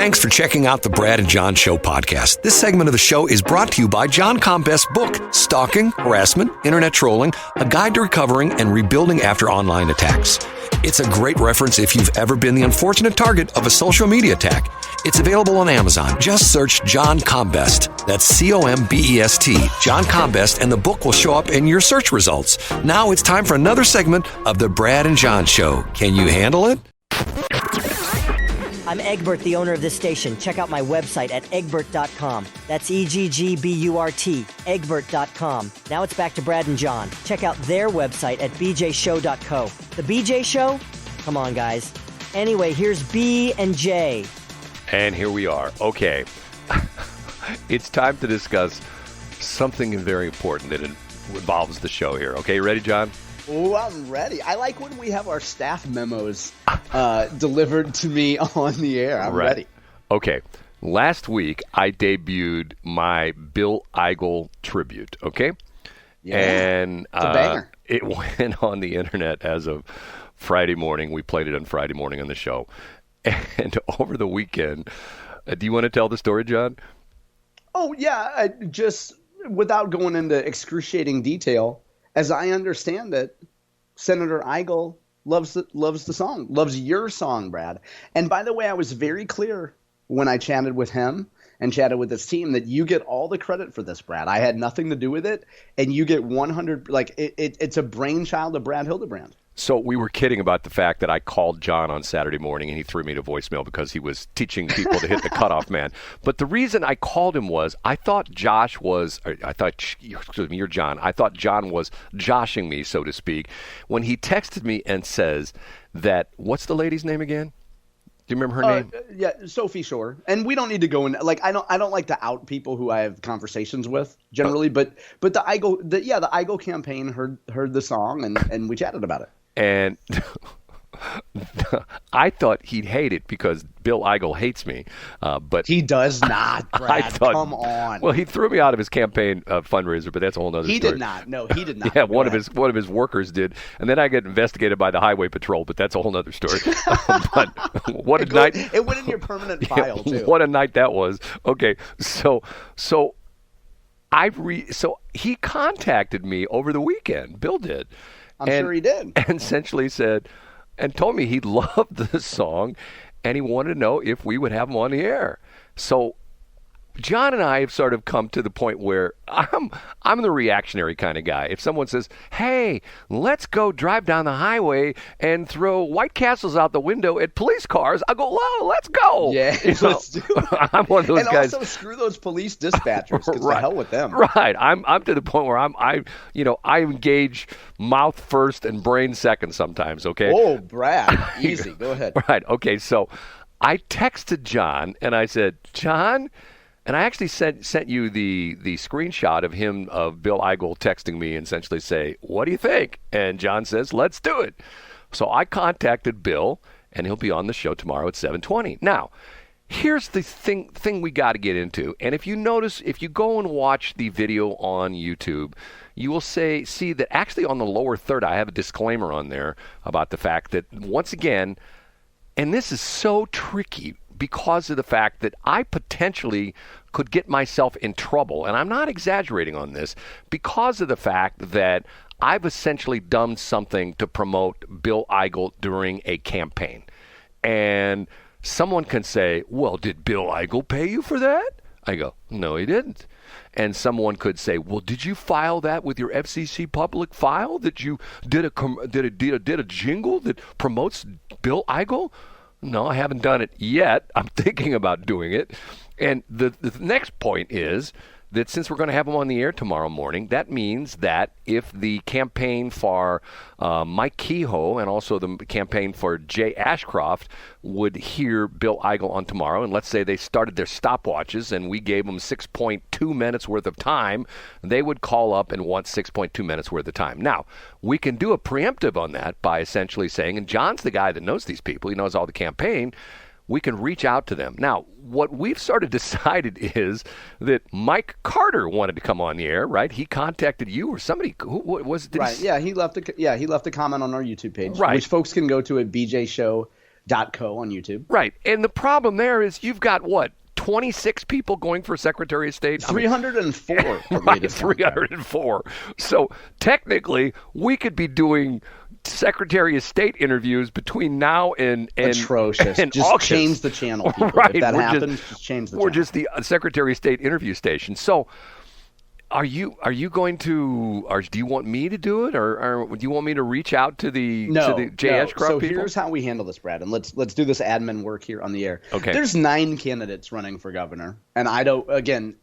Thanks for checking out the Brad and John Show podcast. This segment of the show is brought to you by John Combest's book, Stalking, Harassment, Internet Trolling, A Guide to Recovering and Rebuilding After Online Attacks. It's a great reference if you've ever been the unfortunate target of a social media attack. It's available on Amazon. Just search John Combest. That's C-O-M-B-E-S-T, John Combest, and the book will show up in your search results. Now it's time for another segment of the Brad and John Show. Can you handle it? I'm Egbert, the owner of this station. Check out my website at egbert.com. That's E-G-G-B-U-R-T, egbert.com. Now it's back to Brad and John. Check out their website at bjshow.co. The BJ Show? Come on, guys. Anyway, here's B and J. And here we are. Okay. It's time to discuss something very important that involves the show here. Okay, you ready, John? Oh, I'm ready. I like when we have our staff memos delivered to me on the air. I'm ready. Okay. Last week, I debuted my Bill Eigel tribute, okay? Yeah, and it's a banger. It went on the internet as of Friday morning. We played it on Friday morning on the show. And over the weekend, do you want to tell the story, John? Oh, yeah. Just without going into excruciating detail, as I understand it, Senator Eigel loves the song, loves your song, Brad. And by the way, I was very clear when I chatted with him and chatted with his team that you get all the credit for this, Brad. I had nothing to do with it, and you get 100. Like it's a brainchild of Brad Hildebrand. So we were kidding about the fact that I called John on Saturday morning and he threw me to voicemail because he was teaching people to hit the cutoff man. But the reason I called him was I thought John was joshing me, so to speak, when he texted me and says that, what's the lady's name again? Do you remember her name? Yeah, Sophie Shore. And we don't need to go in. Like, I don't like to out people who I have conversations with generally, but the Eigel campaign heard the song and we chatted about it. And I thought he'd hate it because Bill Eigel hates me, but he does not. Brad, come on. Well, he threw me out of his campaign fundraiser, but that's a whole other story. He did not. No, he did not. Yeah, one of his workers did, and then I get investigated by the Highway Patrol, but that's a whole other story. But what a night! It went in your permanent file too. What a night that was. Okay, so he contacted me over the weekend. Bill did. I'm sure he did. And essentially said, and told me he loved the song, and he wanted to know if we would have him on the air. So John and I have sort of come to the point where I'm the reactionary kind of guy. If someone says, hey, let's go drive down the highway and throw White Castles out the window at police cars, I'll go, well, let's go. Yeah, let's do it. I'm one of those guys. And also screw those police dispatchers, because the hell with them. Right. I'm to the point where I engage mouth first and brain second sometimes, okay? Oh, Brad, easy. Go ahead. Right. Okay, so I texted John, and I said, John... And I actually sent you the screenshot of Bill Eigel texting me and essentially say, what do you think? And John says, let's do it. So I contacted Bill, and he'll be on the show tomorrow at 7:20. Now, here's the thing we got to get into. And if you notice, if you go and watch the video on YouTube, you will see that actually on the lower third, I have a disclaimer on there about the fact that, once again, and this is so tricky, because of the fact that I potentially could get myself in trouble, and I'm not exaggerating on this, because of the fact that I've essentially done something to promote Bill Eigel during a campaign. And someone can say, well, did Bill Eigel pay you for that? I go, no, he didn't. And someone could say, well, did you file that with your FCC public file? That you did a jingle that promotes Bill Eigel? No, I haven't done it yet. I'm thinking about doing it. And the next point is that since we're going to have him on the air tomorrow morning, that means that if the campaign for Mike Kehoe and also the campaign for Jay Ashcroft would hear Bill Eigel on tomorrow, and let's say they started their stopwatches and we gave them 6.2 minutes worth of time, they would call up and want 6.2 minutes worth of time. Now, we can do a preemptive on that by essentially saying, and John's the guy that knows these people, he knows all the campaign, we can reach out to them. Now, what we've sort of decided is that Mike Carter wanted to come on the air, right? He contacted you or somebody. Who was it? Right. Yeah, he left a comment on our YouTube page, right, which folks can go to at BJ Show .co on YouTube. Right. And the problem there is you've got, what, 26 people going for Secretary of State? 304. Right, 304. So technically, we could be doing Secretary of State interviews between now and atrocious. And just August. Change the channel, people. Right. If that happens, just change the channel. We're just the Secretary of State interview station. So are you going to, or do you want me to do it, or do you want me to reach out to the Jay Ashcroft people? So here's how we handle this, Brad, and let's do this admin work here on the air. Okay. There's 9 candidates running for governor, and I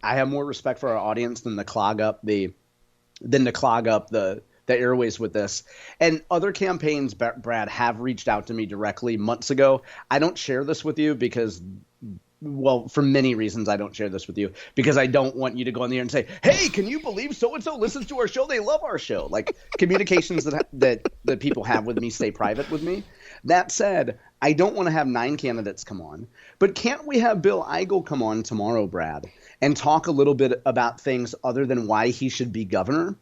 have more respect for our audience than to clog up the airways with this. And other campaigns, Brad, have reached out to me directly months ago. I don't share this with you because, well, for many reasons, I don't share this with you because I don't want you to go on the air and say, hey, can you believe so-and-so listens to our show? They love our show. Like, communications that people have with me stay private with me. That said, I don't want to have 9 candidates come on. But can't we have Bill Eigel come on tomorrow, Brad, and talk a little bit about things other than why he should be governor?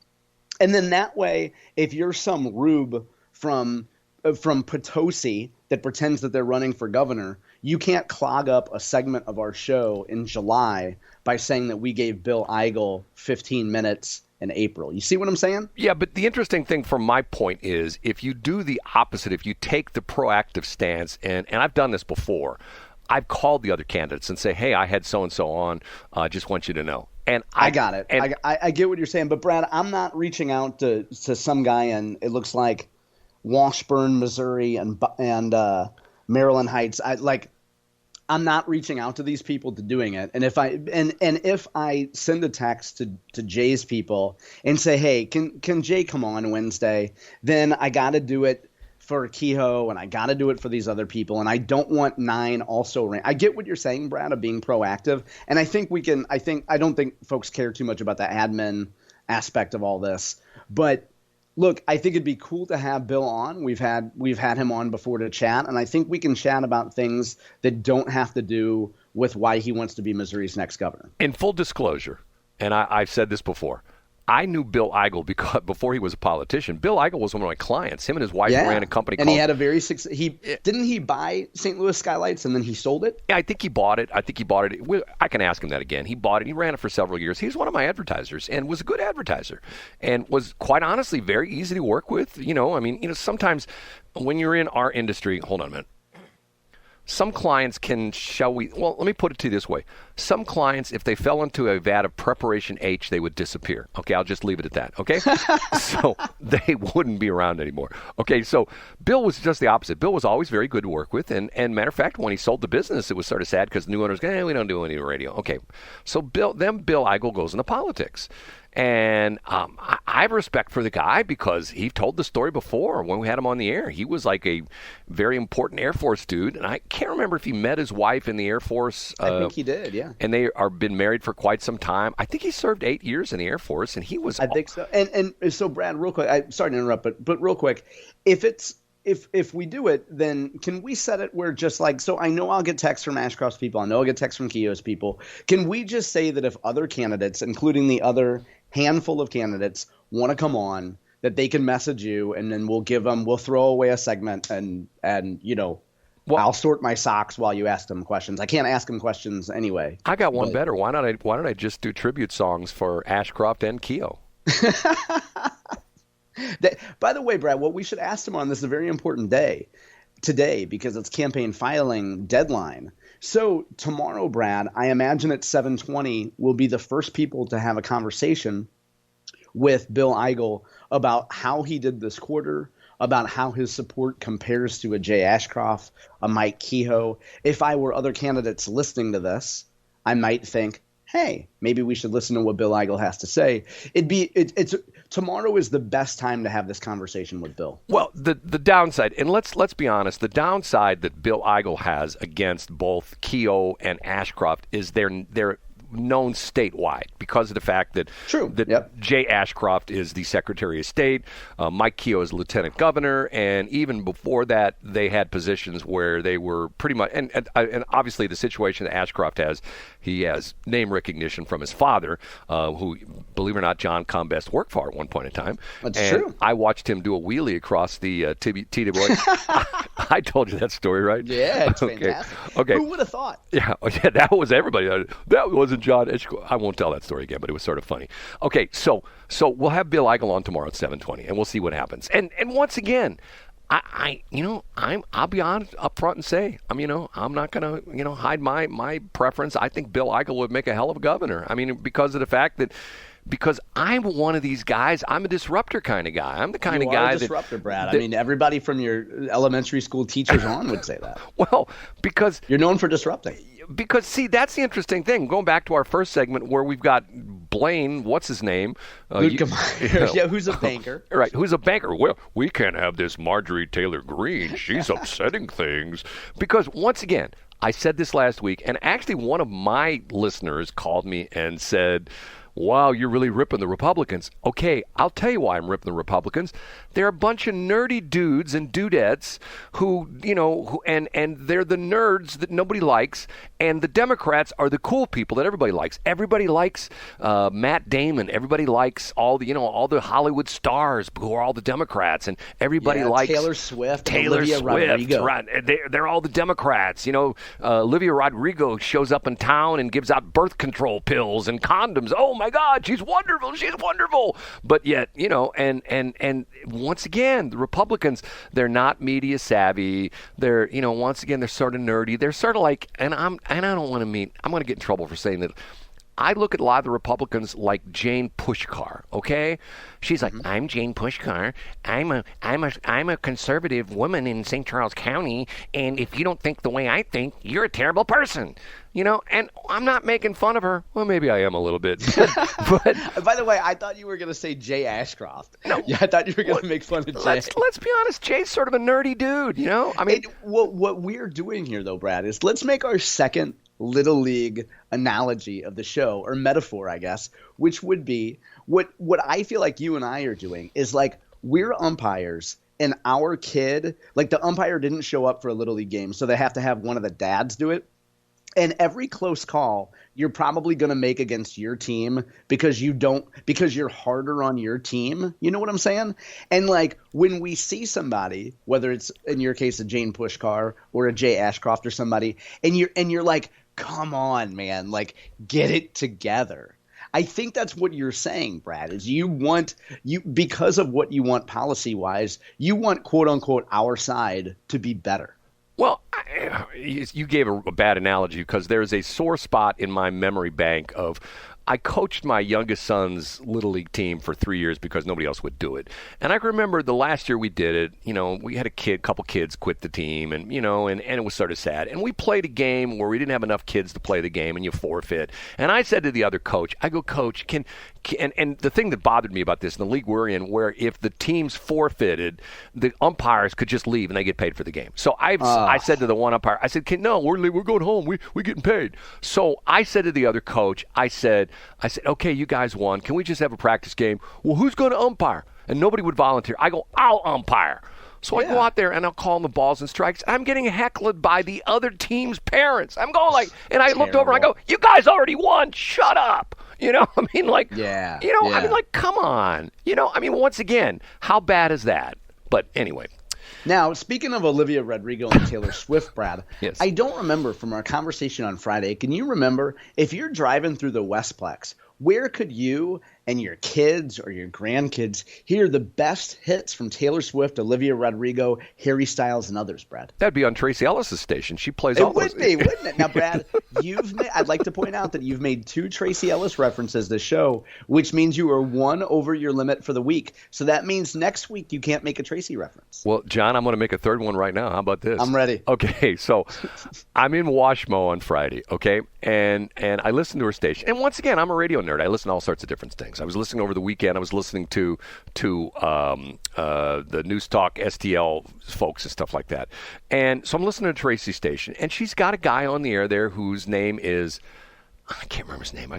And then that way, if you're some rube from Potosi that pretends that they're running for governor, you can't clog up a segment of our show in July by saying that we gave Bill Eigel 15 minutes in April. You see what I'm saying? Yeah, but the interesting thing from my point is if you do the opposite, if you take the proactive stance, and I've done this before, I've called the other candidates and say, hey, I had so-and-so on, just want you to know. And I got it. And I get what you're saying. But, Brad, I'm not reaching out to some guy in, it looks like, Washburn, Missouri, and Maryland Heights. I'm not reaching out to these people to doing it. And if I send a text to Jay's people and say, hey, can Jay come on Wednesday? Then I got to do it for Kehoe, and I got to do it for these other people, and I don't want 9 also. I get what you're saying, Brad, of being proactive, and I think we can. I don't think folks care too much about the admin aspect of all this, but look, I think it'd be cool to have Bill on. We've had him on before to chat, and I think we can chat about things that don't have to do with why he wants to be Missouri's next governor. In full disclosure, and I've said this before, I knew Bill Eigel because before he was a politician. Bill Eigel was one of my clients. Him and his wife ran a company and he had a very didn't he buy St. Louis Skylights and then he sold it? Yeah, I think he bought it. I can ask him that again. He bought it. He ran it for several years. He was one of my advertisers and was a good advertiser and was quite honestly very easy to work with. Sometimes when you're in our industry, hold on a minute. Some clients let me put it to you this way. Some clients, if they fell into a vat of preparation H, they would disappear. Okay, I'll just leave it at that, okay? So they wouldn't be around anymore. Okay, so Bill was just the opposite. Bill was always very good to work with, and matter of fact, when he sold the business, it was sort of sad because new owners go, we don't do any radio. Okay, so Bill Eigel goes into politics. And I have respect for the guy because he told the story before when we had him on the air. He was like a very important Air Force dude. And I can't remember if he met his wife in the Air Force. I think he did, yeah. And they are been married for quite some time. I think he served 8 years in the Air Force, and he was. I think so. And so, Brad, real quick, I'm sorry to interrupt, but real quick, if we do it, then can we set it where just like, so I know I'll get texts from Ashcroft's people. I know I'll get texts from Keogh's people. Can we just say that if other candidates, including the other handful of candidates, want to come on, that they can message you and then we'll throw away a segment and I'll sort my socks while you ask them questions. I can't ask them questions anyway. I got one better. Why don't I just do tribute songs for Ashcroft and Keogh? By the way, Brad, what we should ask them on this is a very important day today because it's campaign filing deadline. So tomorrow, Brad, I imagine at 7:20 we'll be the first people to have a conversation with Bill Eigel about how he did this quarter, about how his support compares to a Jay Ashcroft, a Mike Kehoe. If I were other candidates listening to this, I might think, hey, maybe we should listen to what Bill Eigel has to say. Tomorrow is the best time to have this conversation with Bill. Well, the downside, and let's be honest, the downside that Bill Eigel has against both Keogh and Ashcroft is known statewide because of the fact that Jay Ashcroft is the Secretary of State, Mike Keogh is Lieutenant Governor, and even before that, they had positions where they were pretty much, and obviously the situation that Ashcroft has, he has name recognition from his father, who, believe it or not, John Combest worked for at one point in time. That's true. I watched him do a wheelie across the TWA. I told you that story, right? Yeah, it's fantastic. Okay. Who would have thought? Yeah, that was everybody. That wasn't John. I won't tell that story again, but it was sort of funny. Okay, so we'll have Bill Eigel on tomorrow at 7:20, and we'll see what happens. And once again, I'll be honest up front and say, I'm not going to, hide my preference. I think Bill Eigel would make a hell of a governor. I mean, because of the fact that, because I'm one of these guys, I'm a disruptor kind of guy. I'm the kind of guy that... disruptor, Brad. I mean, everybody from your elementary school teachers on would say that. Well, because... You're known for disrupting. Because, see, that's the interesting thing. Going back to our first segment where we've got Blaine, what's his name? Who's a banker. Right, who's a banker. Well, we can't have this Marjorie Taylor Greene. She's upsetting things. Because, once again, I said this last week, and actually one of my listeners called me and said, wow, you're really ripping the Republicans. Okay, I'll tell you why I'm ripping the Republicans. They're a bunch of nerdy dudes and dudettes who and they're the nerds that nobody likes, and the Democrats are the cool people that everybody likes. Everybody likes Matt Damon. Everybody likes all the Hollywood stars who are all the Democrats, and everybody likes Taylor Swift, Olivia Rodrigo. Right? They're all the Democrats. Olivia Rodrigo shows up in town and gives out birth control pills and condoms. Oh my God, she's wonderful. She's wonderful. But yet, and once again, the Republicans, they're not media savvy. They're, once again, they're sort of nerdy. They're sort of like, and I don't want to I'm going to get in trouble for saying that. I look at a lot of the Republicans like Jane Puszcar, okay? She's like, I'm Jane Puszcar. I'm a conservative woman in St. Charles County, and if you don't think the way I think, you're a terrible person. And I'm not making fun of her. Well, maybe I am a little bit. But by the way, I thought you were going to say Jay Ashcroft. No. Yeah, I thought you were going to make fun of Jay. Let's be honest. Jay's sort of a nerdy dude, I mean, what we're doing here, though, Brad, is let's make our second Little League analogy of the show, or metaphor, I guess, which would be what I feel like you and I are doing is like we're umpires, and our kid, like the umpire didn't show up for a Little League game, so they have to have one of the dads do it. And every close call you're probably going to make against your team because you're harder on your team. You know what I'm saying? And like when we see somebody, whether it's in your case a Jane Puszcar or a Jay Ashcroft or somebody, and you're like, come on, man, like get it together. I think that's what you're saying, Brad, is because of what you want policy wise, you want quote unquote our side to be better. Well, you gave a bad analogy because there's a sore spot in my memory bank of I coached my youngest son's Little League team for 3 years because nobody else would do it. And I remember the last year we did it, we had a couple kids quit the team and it was sort of sad. And we played a game where we didn't have enough kids to play the game and you forfeit. And I said to the other coach, Coach, and the thing that bothered me about this in the league we're in, where if the teams forfeited, the umpires could just leave and they get paid for the game. So I said to the one umpire, I said, no, we're going home. We're getting paid. So I said to the other coach, I said, okay, you guys won. Can we just have a practice game? Well, who's going to umpire? And nobody would volunteer. I go, I'll umpire. So I go out there and I'll call them the balls and strikes. I'm getting heckled by the other team's parents. I'm going like, and I looked over and I go, you guys already won. Shut up. I mean, like, I mean, like, come on. I mean, once again, how bad is that? But anyway. Now, speaking of Olivia Rodrigo and Taylor Swift, Brad, yes. I don't remember from our conversation on Friday. Can you remember if you're driving through the Westplex, where could you and your kids or your grandkids hear the best hits from Taylor Swift, Olivia Rodrigo, Harry Styles, and others, Brad? That'd be on Tracy Ellis' station. She plays all those. It would be, wouldn't it? Now, Brad, I'd like to point out that you've made 2 Tracy Ellis references this show, which means you are 1 over your limit for the week. So that means next week you can't make a Tracy reference. Well, John, I'm going to make a third one right now. How about this? I'm ready. Okay, so I'm in Washmo on Friday, okay? And I listen to her station. And once again, I'm a radio nerd. I listen to all sorts of different things. I was listening over the weekend. I was listening to the News Talk STL folks and stuff like that. And so I'm listening to Tracy's station. And she's got a guy on the air there whose name is, I can't remember his name.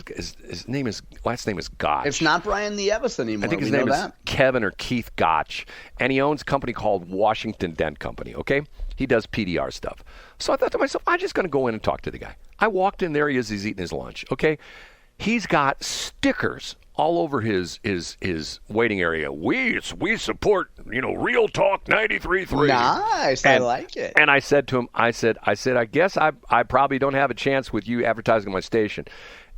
Last name is Gotch. It's not Brian the Evis anymore. I think his name is Kevin or Keith Gotch, and he owns a company called Washington Dent Company, okay? He does PDR stuff. So I thought to myself, I'm just going to go in and talk to the guy. I walked in there. He's eating his lunch, okay? He's got stickers all over his waiting area. We support, Real Talk 93.3. Nice. I like it. And I said to him, I guess I probably don't have a chance with you advertising my station.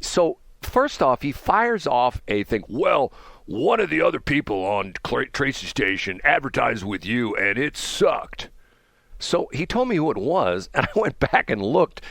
So first off, he fires off a thing. Well, one of the other people on Tracy's station advertised with you, and it sucked. So he told me who it was, and I went back and looked.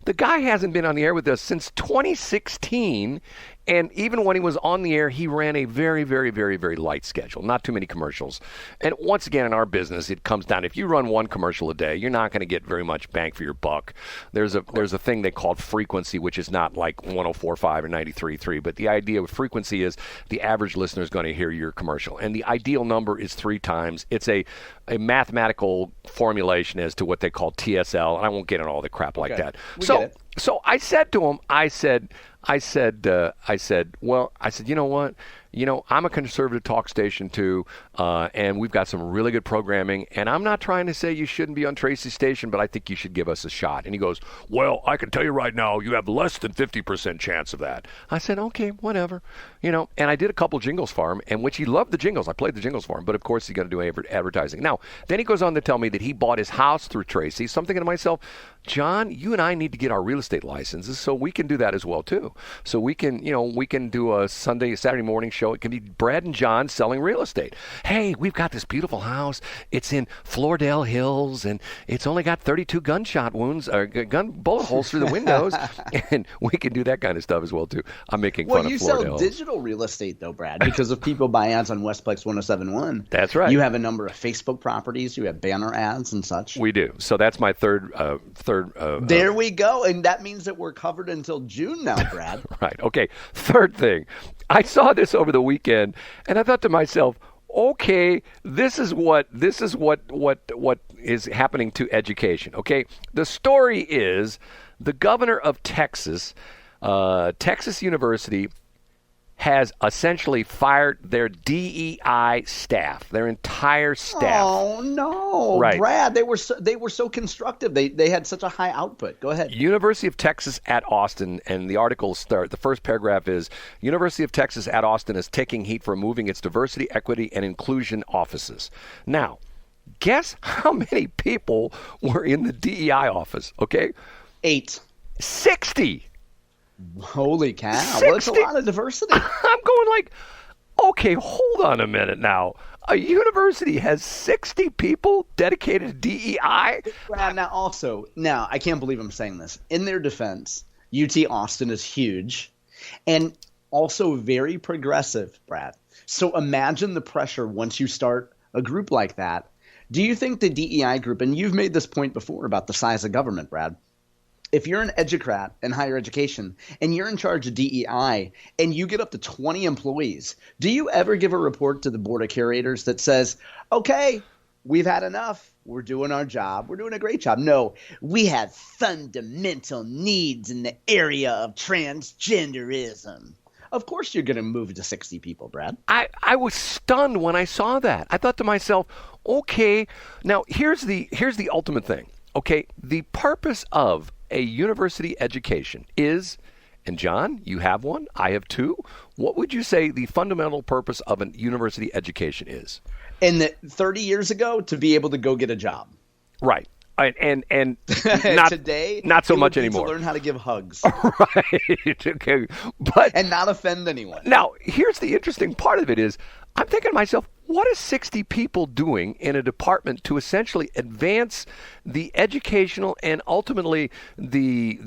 The guy hasn't been on the air with us since 2016, and even when he was on the air, he ran a very, very, very, very light schedule, not too many commercials. And once again, in our business, it comes down, if you run one commercial a day, you're not going to get very much bang for your buck. There's a thing they call frequency, which is not like 104.5 or 93.3, but the idea with frequency is the average listener is going to hear your commercial, and the ideal number is 3 times. It's a mathematical formulation as to what they call TSL, and I won't get into all the crap like that. So I said to him, I said, you know what? I'm a conservative talk station too, and we've got some really good programming, and I'm not trying to say you shouldn't be on Tracy's station, but I think you should give us a shot. And he goes, well, I can tell you right now, you have less than 50% chance of that. I said, okay, whatever. And I did a couple jingles for him, and which he loved the jingles. I played the jingles for him, but of course he's going to do advertising. Now, then he goes on to tell me that he bought his house through Tracy. So I'm thinking to myself, John, you and I need to get our real estate licenses so we can do that as well too. So we can do a Saturday morning show. It can be Brad and John selling real estate. Hey, we've got this beautiful house. It's in Floridale Hills, and it's only got 32 gunshot wounds, or gun bullet holes through the windows, and we can do that kind of stuff as well too. I'm making fun of Floridale. Well, you sell digital real estate though, Brad, because if people buy ads on Westplex 107.1. That's right. You have a number of Facebook properties. You have banner ads and such. We do. So that's my third. There we go, and that means that we're covered until June now, Brad. Right. Okay. Third thing, I saw this over the weekend, and I thought to myself, okay, this is what is happening to education. Okay, the story is the governor of Texas, Texas University, has essentially fired their DEI staff, their entire staff. Oh no, right. Brad, they were so constructive. They had such a high output. Go ahead. University of Texas at Austin, and the article start. The first paragraph is University of Texas at Austin is taking heat for moving its diversity, equity, and inclusion offices. Now, guess how many people were in the DEI office? Okay, 8. 60. Holy cow. 60? Well, it's a lot of diversity. I'm going like, okay, hold on a minute now. A university has 60 people dedicated to DEI? Now, I can't believe I'm saying this. In their defense, UTAustin is huge and also very progressive, Brad. So imagine the pressure once you start a group like that. Do you think the DEI group, and you've made this point before about the size of government, Brad, if you're an educrat in higher education and you're in charge of DEI and you get up to 20 employees, do you ever give a report to the board of curators that says, okay, we've had enough. We're doing our job. We're doing a great job. No, we have fundamental needs in the area of transgenderism. Of course you're going to move to 60 people, Brad. I was stunned when I saw that. I thought to myself, okay, now here's the ultimate thing. Okay, the purpose of a university education is, and John, you have one, I have two. What would you say the fundamental purpose of a university education is? And 30 years ago, to be able to go get a job. Right. And not today, not so much anymore. To learn how to give hugs, right? Okay, and not offend anyone. Now, here's the interesting part of it is, I'm thinking to myself, what is 60 people doing in a department to essentially advance the educational and ultimately the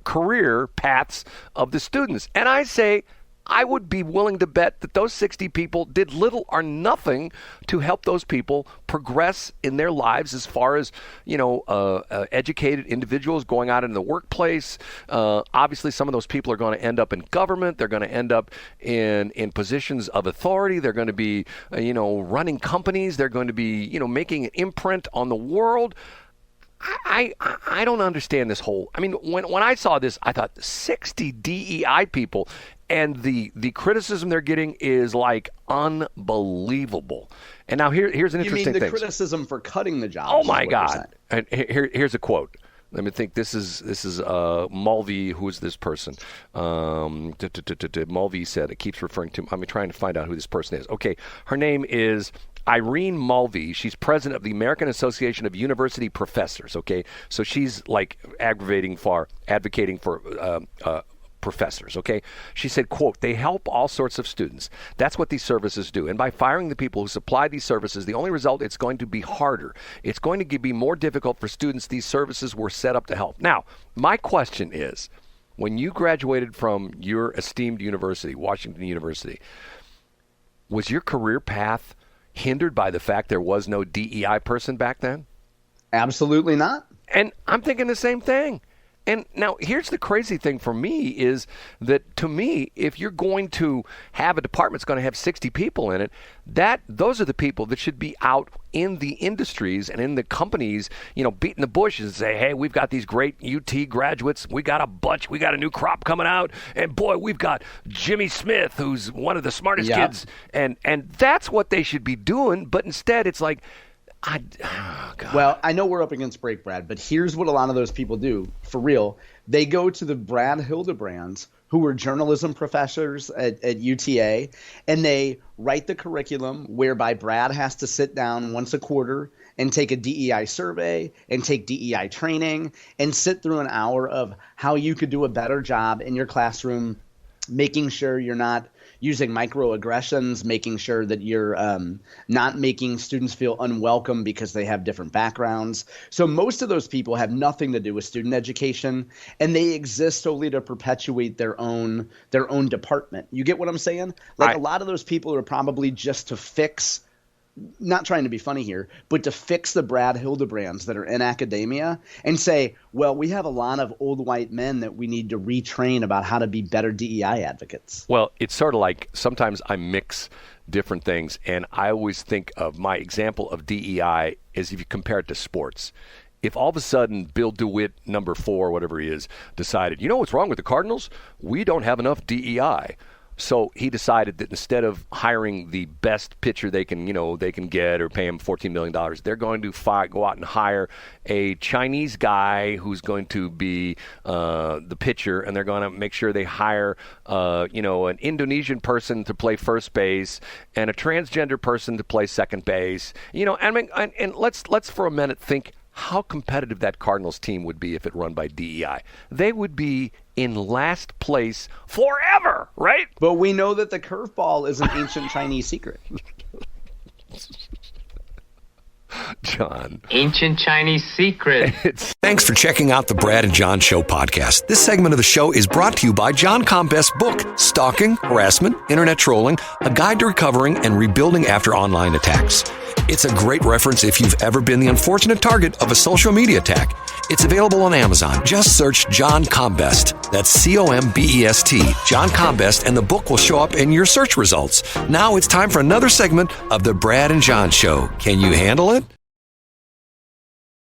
career paths of the students? And I say, I would be willing to bet that those 60 people did little or nothing to help those people progress in their lives as far as, educated individuals going out in the workplace. Obviously, some of those people are going to end up in government. They're going to end up in positions of authority. They're going to be, running companies. They're going to be, making an imprint on the world. I don't understand this whole. I mean, when I saw this, I thought 60 DEI people, and the criticism they're getting is like unbelievable. And now here's an interesting thing. You mean the criticism for cutting the jobs? Oh my God! And here's a quote. Let me think. This is Mulvey. Who is this person? Mulvey said, it keeps referring to. I'm trying to find out who this person is. Okay, her name is Irene Mulvey. She's president of the American Association of University Professors. Okay, so she's like advocating for professors, okay? She said, quote, "They help all sorts of students. That's what these services do. And by firing the people who supply these services, the only result, it's going to be harder. It's going to be more difficult for students these services were set up to help." Now, my question is, when you graduated from your esteemed university, Washington University, was your career path hindered by the fact there was no DEI person back then? Absolutely not. And I'm thinking the same thing. And now here's the crazy thing for me is that, to me, if you're going to have a department that's going to have 60 people in it, those are the people that should be out in the industries and in the companies, beating the bushes and say, hey, we've got these great UT graduates. We got a bunch. We got a new crop coming out. And boy, we've got Jimmy Smith, who's one of the smartest kids. And that's what they should be doing. But instead, it's like, well, I know we're up against break, Brad, but here's what a lot of those people do, for real. They go to the Brad Hildebrands, who were journalism professors at UTA, and they write the curriculum whereby Brad has to sit down once a quarter and take a DEI survey and take DEI training and sit through an hour of how you could do a better job in your classroom, making sure you're not using microaggressions, making sure that you're not making students feel unwelcome because they have different backgrounds. So most of those people have nothing to do with student education, and they exist solely to perpetuate their own department. You get what I'm saying? Like, a lot of those people are probably just to fix, not trying to be funny here, but to fix the Brad Hildebrands that are in academia and say, well, we have a lot of old white men that we need to retrain about how to be better DEI advocates. Well, it's sort of like sometimes I mix different things, and I always think of my example of DEI as if you compare it to sports. If all of a sudden Bill DeWitt, number 4, whatever he is, decided, you know what's wrong with the Cardinals? We don't have enough DEI. So he decided that instead of hiring the best pitcher they can get or pay him $14 million, they're going to go out and hire a Chinese guy who's going to be the pitcher, and they're going to make sure they hire an Indonesian person to play first base and a transgender person to play second base. And let's for a minute think how competitive that Cardinals team would be if it run by DEI. They would be in last place forever, right? But we know that the curveball is an ancient Chinese secret. John. Ancient Chinese secret. Thanks for checking out the Brad and John Show podcast. This segment of the show is brought to you by John Combest's book, Stalking, Harassment, Internet Trolling, A Guide to Recovering and Rebuilding After Online Attacks. It's a great reference if you've ever been the unfortunate target of a social media attack. It's available on Amazon. Just search John Combest. That's Combest, John Combest, and the book will show up in your search results. Now it's time for another segment of the Brad and John Show. Can you handle it?